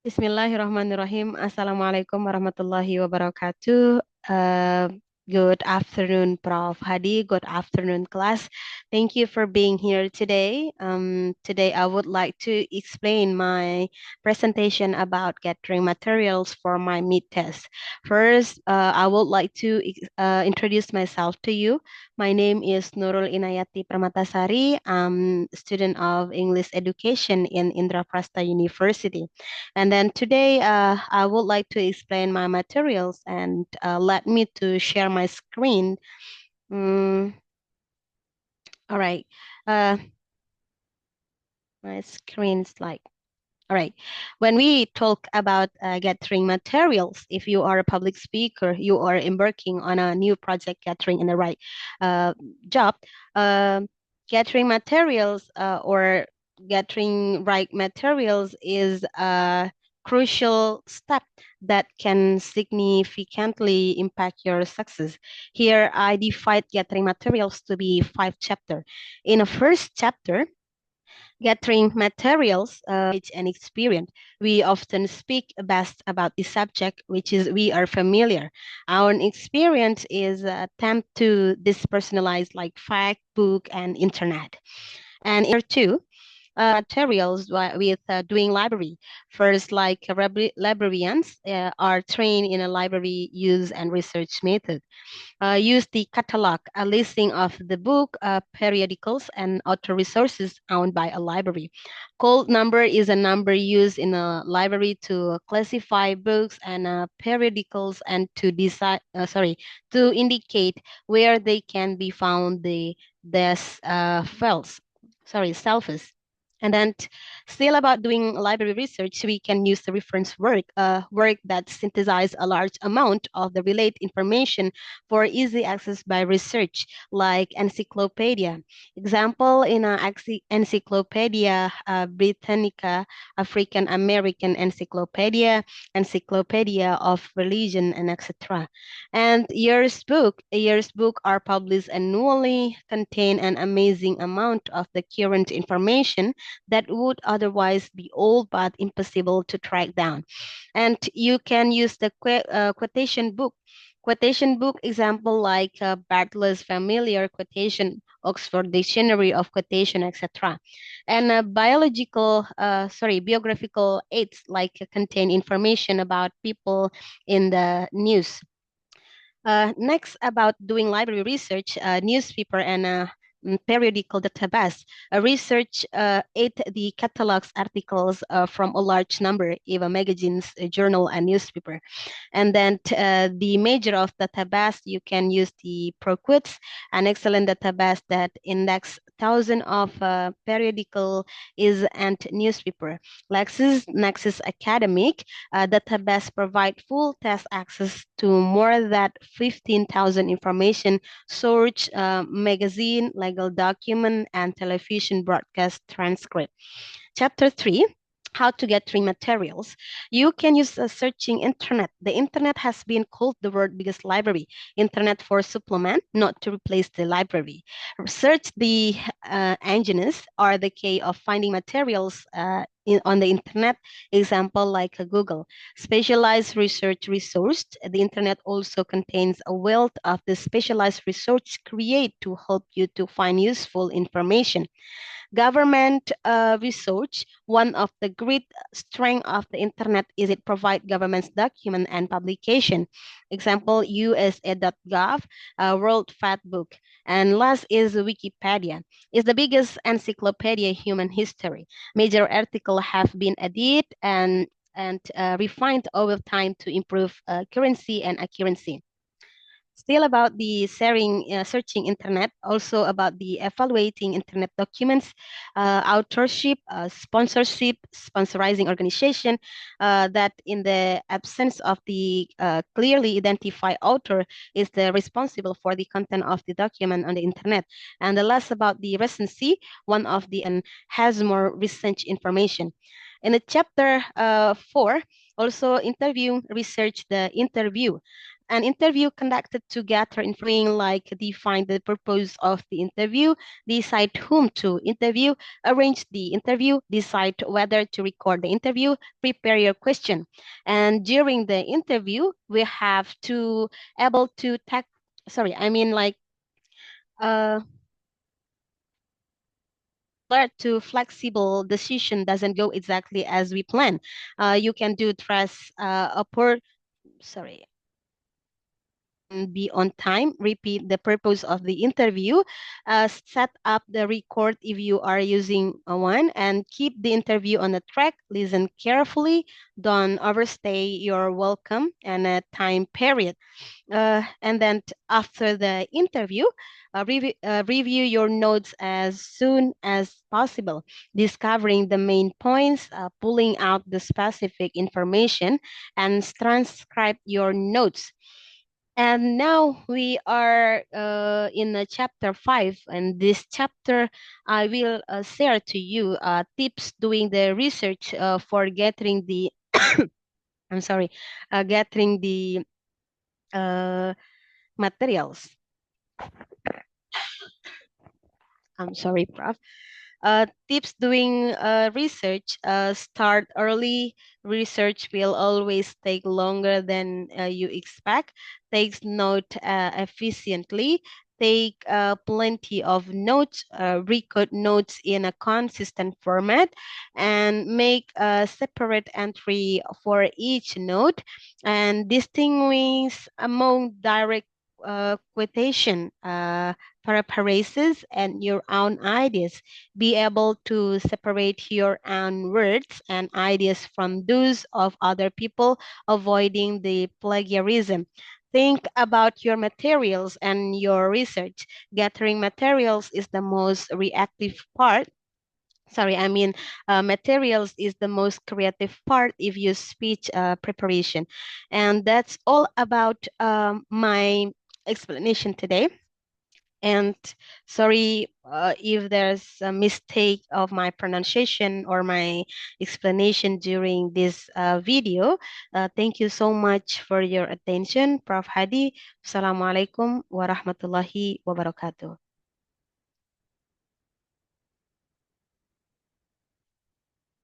Bismillahirrahmanirrahim. Assalamualaikum warahmatullahi wabarakatuh. Uh, Good afternoon, Prof. Hadi. Good afternoon, class. Thank you for being here today. Today, I would like to explain my presentation about gathering materials for my mid test. First, I would like to introduce myself to you. My name is Nurul Inayati Permatasari. I'm a student of English education in Indraprastha University. And then today, I would like to explain my materials and let me to share my screen. Mm, all right. Uh, my screen's like, all right. When we talk about gathering materials, if you are a public speaker, you are embarking on a new project gathering in the right uh, job, uh, gathering materials or gathering right materials is a crucial step that can significantly impact your success. Here, I divide gathering materials to be 5 chapters. In the first chapter, gathering materials, and experience. We often speak best about the subject, which is we are familiar. Our experience is attempt to dispersonalize like fact, book, and internet. And here too, materials with doing library. First, like librarians are trained in a library use and research method. Use the catalog, a listing of the book, periodicals, and author resources owned by a library. Code number is a number used in a library to classify books and periodicals and to decide, to indicate where they can be found the files, selfies. And then still about doing library research, we can use the reference work that synthesize a large amount of the related information for easy access by research, like encyclopedia. Example in Encyclopedia Britannica, African American Encyclopedia, Encyclopedia of Religion, and etc. And years book are published annually, contain an amazing amount of the current information that would otherwise be old but impossible to track down. And you can use the quotation book. Quotation book example like Bartlett's familiar quotation, Oxford Dictionary of Quotation, etc. And biographical aids like contain information about people in the news. Next, about doing library research, newspaper and periodical database. Research aid the catalogs articles from a large number, even magazines, journal, and newspaper. And then the major of database, you can use the Proquits, an excellent database that index thousands of periodical is and newspaper. Nexus Academic database provide full test access to more than 15,000 information source, magazine, legal document, and television broadcast transcript. Chapter 3, how to get free materials. You can use searching internet. The internet has been called the world's biggest library. Internet for supplement, not to replace the library. Search the engines are the key of finding materials on the internet, example like Google. Specialized research resource. The internet also contains a wealth of the specialized research created to help you to find useful information. Government research, one of the great strength of the internet is it provide government's document and publication. Example, USA.gov, World Fact Book. And last is Wikipedia. It's the biggest encyclopedia in human history. Major articles have been edited and refined over time to improve currency and accuracy. Still about the searching internet, also about the evaluating internet documents, authorship, sponsorship, sponsorizing organization, that in the absence of the clearly identified author is the responsible for the content of the document on the internet. And the last about the recency, one of the and has more recent information. In the chapter 4, also interview, research the interview. an interview conducted to gather information like define the purpose of the interview, decide whom to interview, arrange the interview, decide whether to record the interview, prepare your question. And during the interview, we have to able to tag, sorry, I mean like uh alert to flexible decision doesn't go exactly as we plan. You can do dress upward, sorry, be on time, repeat the purpose of the interview, set up the record if you are using one, and keep the interview on the track, listen carefully, don't overstay your welcome and a time period. And then after the interview, review your notes as soon as possible, discovering the main points, pulling out the specific information, and transcribe your notes. And now we are in chapter 5, and this chapter I will share to you tips doing the research for getting the I'm sorry, getting the uh, materials. I'm sorry, Prof. Tips doing research. Start early. Research will always take longer than you expect. Takes note efficiently. Take plenty of notes. Record notes in a consistent format, and make a separate entry for each note. And distinguish among direct quotation. Paraphrases and your own ideas. Be able to separate your own words and ideas from those of other people, avoiding the plagiarism. Think about your materials and your research. Gathering materials is the most reactive part. Sorry, I mean, materials is the most creative part if you speech preparation. And that's all about my explanation today. And sorry if there's a mistake of my pronunciation or my explanation during this video. Thank you so much for your attention, Prof. Hadi. Assalamualaikum warahmatullahi wabarakatuh.